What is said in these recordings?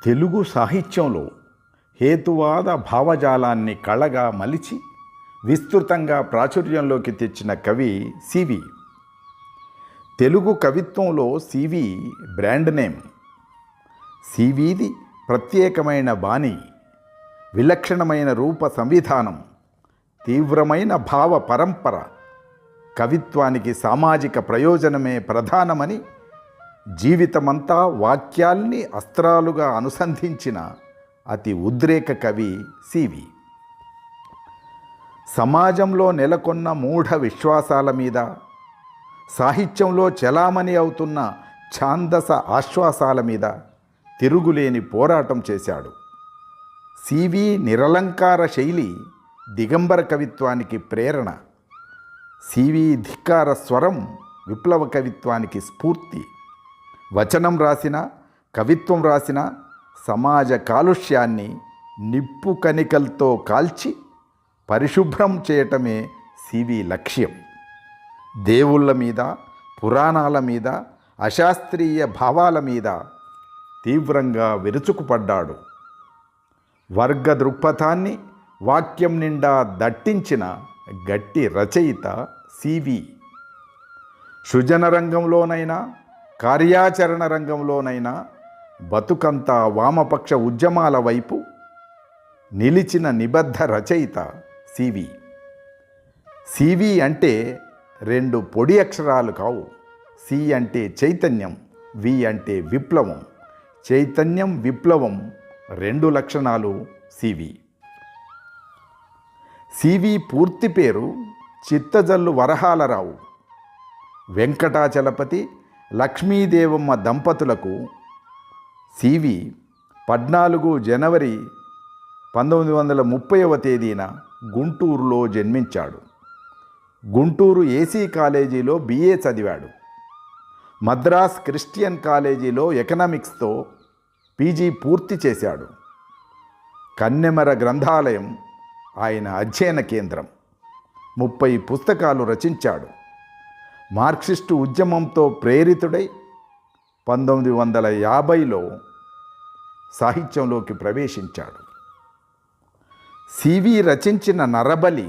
తెలుగు సాహిత్యంలో హేతువాద భావజాలాన్ని కళగా మలిచి విస్తృతంగా ప్రాచుర్యంలోకి తెచ్చిన కవి సివి. తెలుగు కవిత్వంలో సివి బ్రాండ్ నేమ్. సివిది ప్రత్యేకమైన బాణి, విలక్షణమైన రూప సంవిధానం, తీవ్రమైన భావ పరంపర. కవిత్వానికి సామాజిక ప్రయోజనమే ప్రధానమని జీవితమంతా వాక్యాల్ని అస్త్రాలుగా అనుసంధించిన అతి ఉద్రేక కవి సివి. సమాజంలో నెలకొన్న మూఢ విశ్వాసాల మీద, సాహిత్యంలో చలామణి అవుతున్న ఛాందస ఆశ్వాసాల మీద తిరుగులేని పోరాటం చేశాడు. సివి నిరలంకార శైలి దిగంబర కవిత్వానికి ప్రేరణ. సివి ధిక్కార స్వరం విప్లవ కవిత్వానికి స్ఫూర్తి. వచనం రాసిన, కవిత్వం రాసిన సమాజ కాలుష్యాన్ని నిప్పు కణికలతో కాల్చి పరిశుభ్రం చేయటమే సివి లక్ష్యం. దేవుళ్ళ మీద, పురాణాల మీద, అశాస్త్రీయ భావాల మీద తీవ్రంగా విరుచుకుపడ్డాడు. వర్గ దృక్పథాన్ని వాక్యం నిండా దట్టించిన గట్టి రచయిత సివి. సృజన రంగంలోనైనా, కార్యాచరణ రంగంలోనైనా బతుకంతా వామపక్ష ఉద్యమాల వైపు నిలిచిన నిబద్ధ రచయిత సివి. సివి అంటే రెండు పొడి అక్షరాలు కావు. సి అంటే చైతన్యం, వి అంటే విప్లవం. చైతన్యం, విప్లవం రెండు లక్షణాలు సివి. సివి పూర్తి పేరు చిత్తజల్లు వరహాలరావు. వెంకటాచలపతి, లక్ష్మీదేవమ్మ దంపతులకు సివి 14 జనవరి 1930వ తేదీన గుంటూరులో జన్మించాడు. గుంటూరు ఏసీ కాలేజీలో బిఏ చదివాడు. మద్రాస్ క్రిస్టియన్ కాలేజీలో ఎకనామిక్స్తో పీజీ పూర్తి చేశాడు. కన్నెమర గ్రంథాలయం ఆయన అధ్యయన కేంద్రం. 30 పుస్తకాలు రచించాడు. మార్క్సిస్టు ఉద్యమంతో ప్రేరితుడై 1950లో సాహిత్యంలోకి ప్రవేశించాడు. సివి రచించిన నరబలి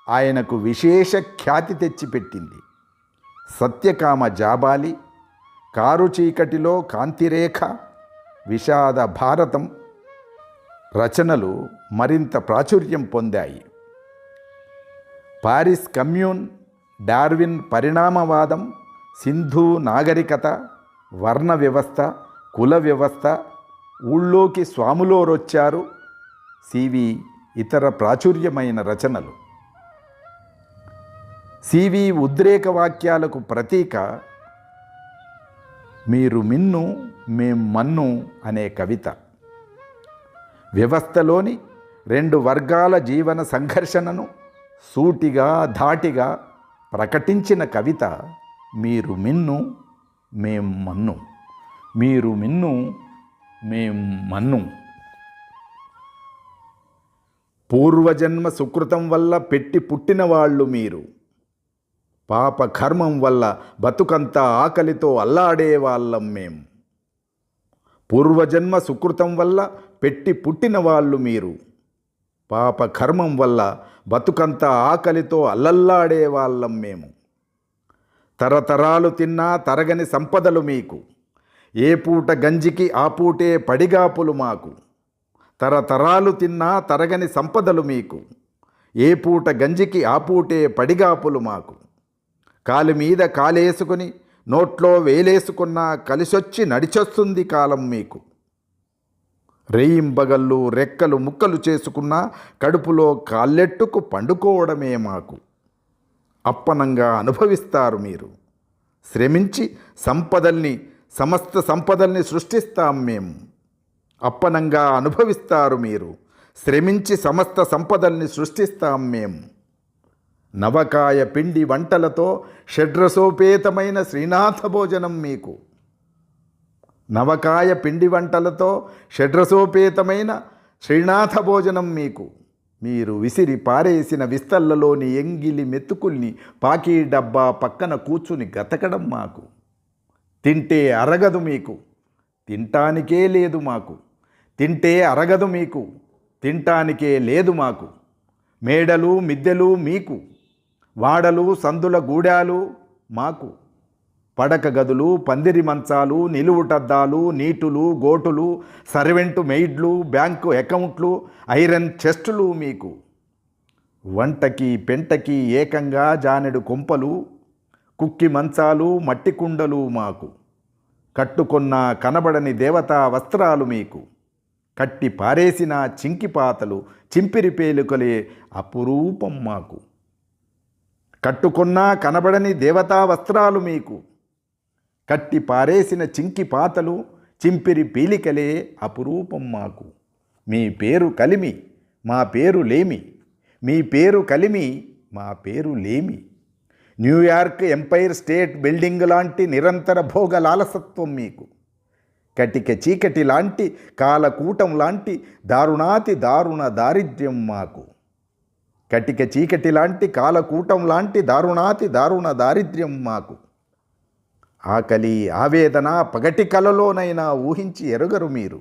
ఆయనకు విశేష ఖ్యాతి తెచ్చిపెట్టింది. సత్యకామ జాబాలి, కారు చీకటిలో కాంతిరేఖ, విషాద భారతం రచనలు మరింత ప్రాచుర్యం పొందాయి. పారిస్ కమ్యూన్, డార్విన్ పరిణామవాదం, సింధు నాగరికత, వర్ణ వ్యవస్థ, కుల వ్యవస్థ, ఊళ్ళోకి స్వాములోరొచ్చారు సివి ఇతర ప్రాచుర్యమైన రచనలు. సివి ఉద్రేక వాక్యాలకు ప్రతీక మీరు మిన్ను మేం మన్ను అనే కవిత. వ్యవస్థలోని రెండు వర్గాల జీవన సంఘర్షణను సూటిగా ధాటిగా ప్రకటించిన కవిత మీరు మిన్ను మేం మన్ను. మీరు మిన్ను మేం మన్ను. పూర్వజన్మ సుకృతం వల్ల పెట్టి పుట్టిన వాళ్ళు మీరు. పాప కర్మం వల్ల బతుకంతా ఆకలితో అల్లాడే వాళ్ళం మేం. పూర్వజన్మ సుకృతం వల్ల పెట్టి పుట్టిన వాళ్ళు మీరు. పాప కర్మం వల్ల బతుకంతా ఆకలితో అల్లల్లాడే వాళ్ళం మేము. తరతరాలు తిన్నా తరగని సంపదలు మీకు. ఏ పూట గంజికి ఆ పూటే పడిగాపులు మాకు. తరతరాలు తిన్నా తరగని సంపదలు మీకు. ఏ పూట గంజికి ఆ పూటే పడిగాపులు మాకు. కాలి మీద కాలేసుకుని నోట్లో వేలేసుకున్నా కలిసొచ్చి నడిచొస్తుంది కాలం మీకు. రేయింబగళ్ళు రెక్కలు ముక్కలు చేసుకున్నా కడుపులో కాళ్ళెట్టుకు పండుకోవడమే మాకు. అప్పనంగా అనుభవిస్తారు మీరు. శ్రమించి సమస్త సంపదల్ని సృష్టిస్తాం మేము. అప్పనంగా అనుభవిస్తారు మీరు. శ్రమించి సమస్త సంపదల్ని సృష్టిస్తాం మేము. నవకాయ పిండి వంటలతో షడ్రసోపేతమైన శ్రీనాథ భోజనం మీకు. నవకాయ పిండి వంటలతో షడ్రసోపేతమైన శ్రీనాథ భోజనం మీకు. మీరు విసిరి పారేసిన విస్తళ్ళలోని ఎంగిలి మెతుకుల్ని పాకీ డబ్బా పక్కన కూర్చుని గతకడం మాకు. తింటే అరగదు మీకు. తింటానికే లేదు మాకు. తింటే అరగదు మీకు, తింటానికే లేదు మాకు. మేడలు మిద్దెలు మీకు, వాడలు సందుల గూడాలు మాకు. పడక గదులు, పందిరి మంచాలు, నిలువుటద్దాలు, నీటులు, గోటులు, సర్వెంటు మెయిడ్లు, బ్యాంకు అకౌంట్లు, ఐరన్ చెస్టులు మీకు. వంటకి పెంటకి ఏకంగా జానెడు కొంపలు, కుక్కి మంచాలు, మట్టి కుండలు మాకు. కట్టుకొన్న కనబడని దేవతా వస్త్రాలు మీకు. కట్టి పారేసిన చింకిపాతలు, చింపిరి పేలుకలే అపురూపం మాకు. కట్టుకొన్న కనబడని దేవతా వస్త్రాలు మీకు. కట్టి పారేసిన చింకిపాతలు, చింపిరి పీలికలే అపురూపం మాకు. మీ పేరు కలిమి, మా పేరు లేమి. మీ పేరు కలిమి, మా పేరు లేమి. న్యూయార్క్ ఎంపైర్ స్టేట్ బిల్డింగ్ లాంటి నిరంతర భోగ లాలసత్వం మీకు. కటిక చీకటి లాంటి కాలకూటం లాంటి దారుణాతి దారుణ దారిద్ర్యం మాకు. కటిక చీకటి లాంటి కాలకూటం లాంటి దారుణాతి దారుణ దారిద్ర్యం మాకు. ఆకలి ఆవేదన పగటి కలలోనైనా ఊహించి ఎరుగరు మీరు.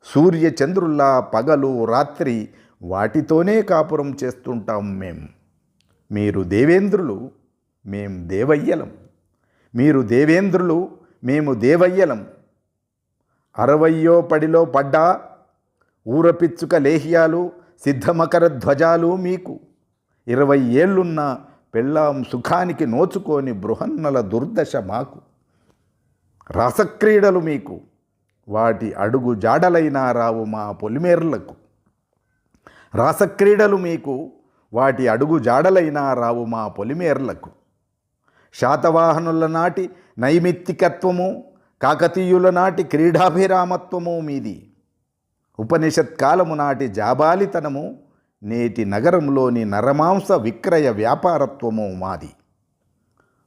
సూర్య చంద్రుల్లా పగలు రాత్రి వాటితోనే కాపురం చేస్తుంటాం మేం. మీరు దేవేంద్రులు, మేం దేవయ్యలం. మీరు దేవేంద్రులు, మేము దేవయ్యలం. 60వ పడిలో పడ్డా ఊరపిచ్చుక లేహ్యాలు, సిద్ధమకర ధ్వజాలు మీకు. 20 ఏళ్లున్న పెళ్ళాం సుఖానికి నోచుకోని బృహన్నల దుర్దశ మాకు. రాసక్రీడలు మీకు, వాటి అడుగు జాడలైనా రావు మా పొలిమేర్లకు. రాసక్రీడలు మీకు, వాటి అడుగు జాడలైనా రావు మా పొలిమేర్లకు. శాతవాహనుల నాటి నైమిత్తికత్వము, కాకతీయుల నాటి క్రీడాభిరామత్వము మీది. ఉపనిషత్కాలము నాటి జాబాలితనము, నేటి నగరంలోని నరమాంస విక్రయ వ్యాపారత్వము మాది.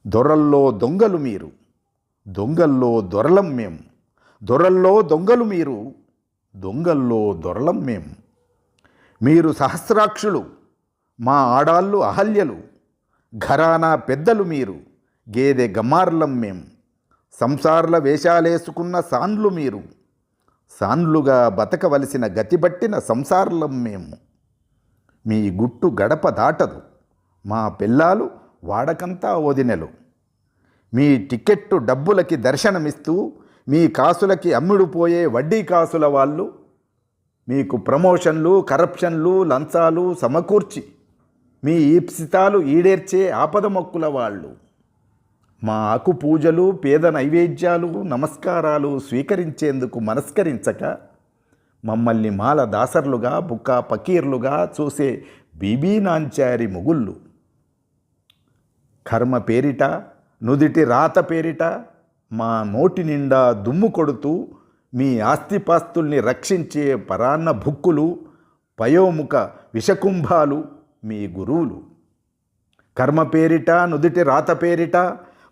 దొరల్లో దొంగలు మీరు, దొంగల్లో దొరలం మేము. దొరల్లో దొంగలు మీరు, దొంగల్లో దొరలం మేము. మీరు సహస్రాక్షులు, మా ఆడాళ్ళు అహల్యలు. ఘరానా పెద్దలు మీరు, గేదె గమ్మార్లం మేం. సంసార్ల వేషాలేసుకున్న సాన్లు మీరు, సాన్లుగా బతకవలసిన గతిబట్టిన సంసార్లం మేము. మీ గుట్టు గడప దాటదు, మా పిల్లాలు వాడకంతా వదినెలు. మీ టికెట్టు డబ్బులకి దర్శనమిస్తూ, మీ కాసులకి అమ్ముడుపోయే వడ్డీ కాసుల వాళ్ళు, మీకు ప్రమోషన్లు, కరప్షన్లు, లంచాలు సమకూర్చి మీ ఈప్సితాలు ఈడేర్చే ఆపద మొక్కుల వాళ్ళు. మా ఆకు పూజలు, పేద నైవేద్యాలు, నమస్కారాలు స్వీకరించేందుకు మనస్కరించక మమ్మల్ని మాల దాసర్లుగా, బుక్కా పకీర్లుగా చూసే బీబీ నాంచారి మొగుళ్ళు. కర్మ పేరిట, నుదిటి రాత పేరిట మా నోటి నిండా దుమ్ము కొడుతూ మీ ఆస్తిపాస్తుల్ని రక్షించే పరాన్న భుక్కులు, పయోముఖ విషకుంభాలు మీ గురువులు. కర్మ పేరిట, నుదిటి రాత పేరిట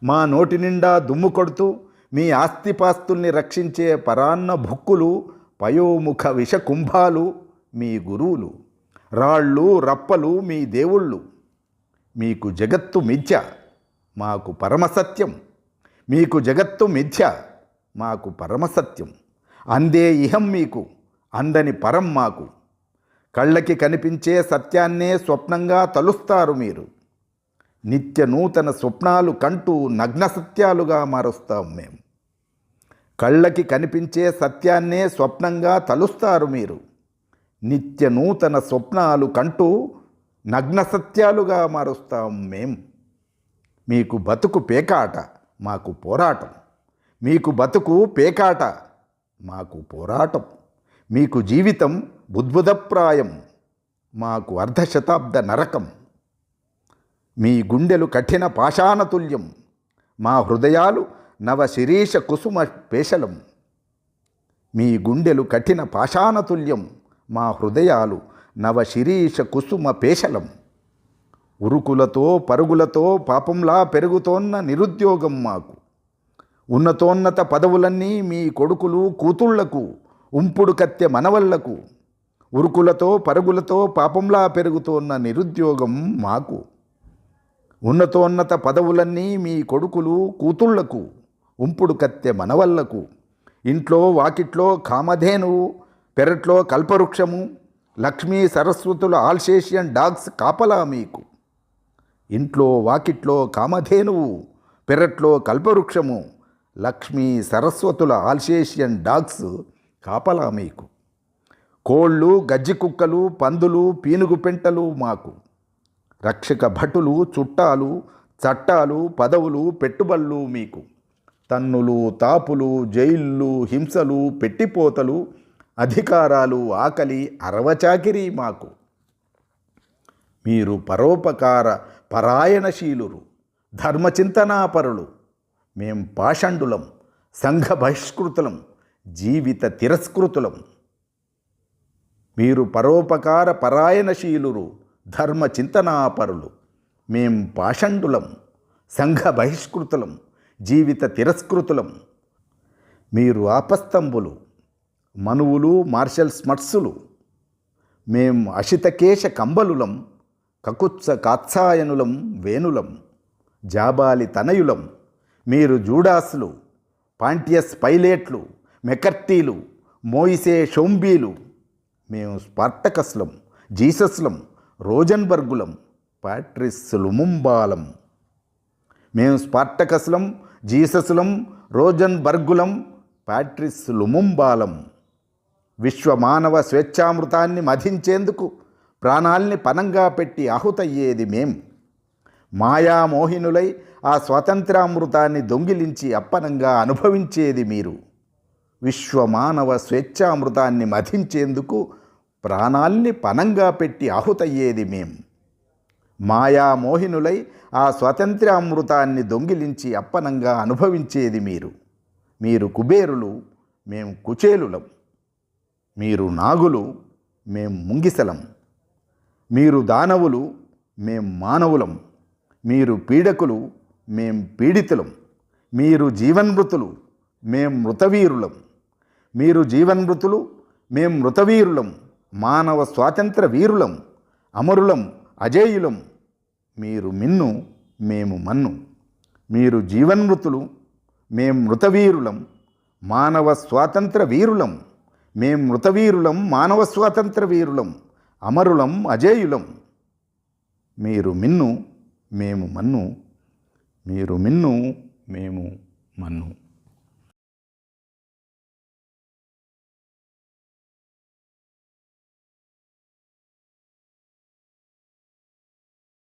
మా నోటి నిండా దుమ్ము కొడుతూ మీ ఆస్తిపాస్తుల్ని రక్షించే పరాన్న భుక్కులు, పయోముఖ విషకుంభాలు మీ గురువులు. రాళ్ళు రప్పలు మీ దేవుళ్ళు. మీకు జగత్తు మిథ్య, మాకు పరమసత్యం. మీకు జగత్తు మిథ్య, మాకు పరమసత్యం. అందే ఇహం మీకు, అందని పరం మాకు. కళ్ళకి కనిపించే సత్యాన్నే స్వప్నంగా తలుస్తారు మీరు. నిత్య నూతన స్వప్నాలు కంటూ నగ్న సత్యాలుగా మారుస్తాం మేము. కళ్ళకి కనిపించే సత్యాన్నే స్వప్నంగా తలుస్తారు మీరు. నిత్య నూతన స్వప్నాలు కంటూ నగ్న సత్యాలుగా మారుస్తాం మేం. మీకు బతుకు పేకాట, మాకు పోరాటం. మీకు బతుకు పేకాట, మాకు పోరాటం. మీకు జీవితం బుద్భుదప్రాయం, మాకు అర్ధశతాబ్ద నరకం. మీ గుండెలు కఠిన పాషాణతుల్యం, మా హృదయాలు నవశిరీష కుసుమ పేశలం. మీ గుండెలు కఠిన పాషాణతుల్యం, మా హృదయాలు నవశిరీష కుసుమ పేశలం. ఉరుకులతో పరుగులతో పాపంలా పెరుగుతోన్న నిరుద్యోగం మాకు. ఉన్నతోన్నత పదవులన్నీ మీ కొడుకులు కూతుళ్లకు, ఉంపుడు కత్తె మనవళ్లకు. ఉరుకులతో పరుగులతో పాపంలా పెరుగుతోన్న నిరుద్యోగం మాకు. ఉన్నతోన్నత పదవులన్నీ మీ కొడుకులు కూతుళ్లకు, ఉంపుడు కత్తె మనవళ్లకు. ఇంట్లో వాకిట్లో కామధేనువు, పెరట్లో కల్పవృక్షము, లక్ష్మీ సరస్వతుల ఆల్సేషియన్ డాగ్స్ కాపలా మీకు. ఇంట్లో వాకిట్లో కామధేనువు, పెరట్లో కల్పవృక్షము, లక్ష్మీ సరస్వతుల ఆల్సేషియన్ డాగ్స్ కాపలా మీకు. కోళ్ళు, గజ్జి కుక్కలు, పందులు, పీనుగు పెంటలు మాకు. రక్షక భటులు, చుట్టాలు, చట్టాలు, పదవులు, పెట్టుబళ్ళు మీకు. తన్నులు, తాపులు, జైళ్ళు, హింసలు, పెట్టిపోతలు, అధికారాలు, ఆకలి, అరవచాకిరి మాకు. మీరు పరోపకార పరాయణశీలురు, ధర్మచింతనాపరులు. మేం పాషండులం, సంఘ బహిష్కృతులం, జీవిత తిరస్కృతులం. మీరు పరోపకార పరాయణశీలురు, ధర్మ చింతనాపరులు. మేం పాషండులం, సంఘ బహిష్కృతులం, జీవిత తిరస్కృతులం. మీరు ఆపస్తంభులు, మనువులు, మార్షల్ స్మర్ట్సులు. మేం అశితకేశ కంబలులం, కకుత్స కాత్సాయనులం, వేణులం, జాబాలి తనయులం. మీరు జూడాసులు, పాంటియస్ పైలేట్లు, మెకర్టీలు, మోయిసే షోంబీలు. మేము స్పార్టకస్లం, జీసస్లం, రోజన్బర్గులం, పాట్రిస్ లుముంబాలం. మేము స్పార్టకస్లం, జీసస్లం, రోజన్బర్గులం, పాట్రిస్ లుముంబాలం. విశ్వమానవ స్వేచ్ఛామృతాన్ని మధించేందుకు ప్రాణాల్ని పనంగా పెట్టి ఆహుతయ్యేది మేం. మాయామోహినులై ఆ స్వాతంత్రామృతాన్ని దొంగిలించి అప్పనంగా అనుభవించేది మీరు. విశ్వమానవ స్వేచ్ఛామృతాన్ని మధించేందుకు ప్రాణాల్ని పనంగా పెట్టి ఆహుతయ్యేది మేం. మాయామోహినులై ఆ స్వాతంత్ర్యామృతాన్ని దొంగిలించి అప్పనంగా అనుభవించేది మీరు. మీరు కుబేరులు, మేం కుచేలులం. మీరు నాగులు, మేం ముంగిసలం. మీరు దానవులు, మేం మానవులం. మీరు పీడకులు, మేం పీడితులం. మీరు జీవన్మృతులు, మేం మృతవీరులం. మీరు జీవన్మృతులు, మేం మృతవీరులం. మానవ స్వాతంత్ర వీరులం, అమరులం, అజేయులం. మీరు మిన్ను, మేము మన్ను. మీరు జీవన్మృతులు, మేం మృతవీరులం. మానవ స్వాతంత్ర వీరులం, మేం మృతవీరులం. మానవ స్వాతంత్ర వీరులం, అమరులం, అజేయులం. మీరు మిన్ను, మేము మన్ను. మీరు మిన్ను, మేము మన్ను.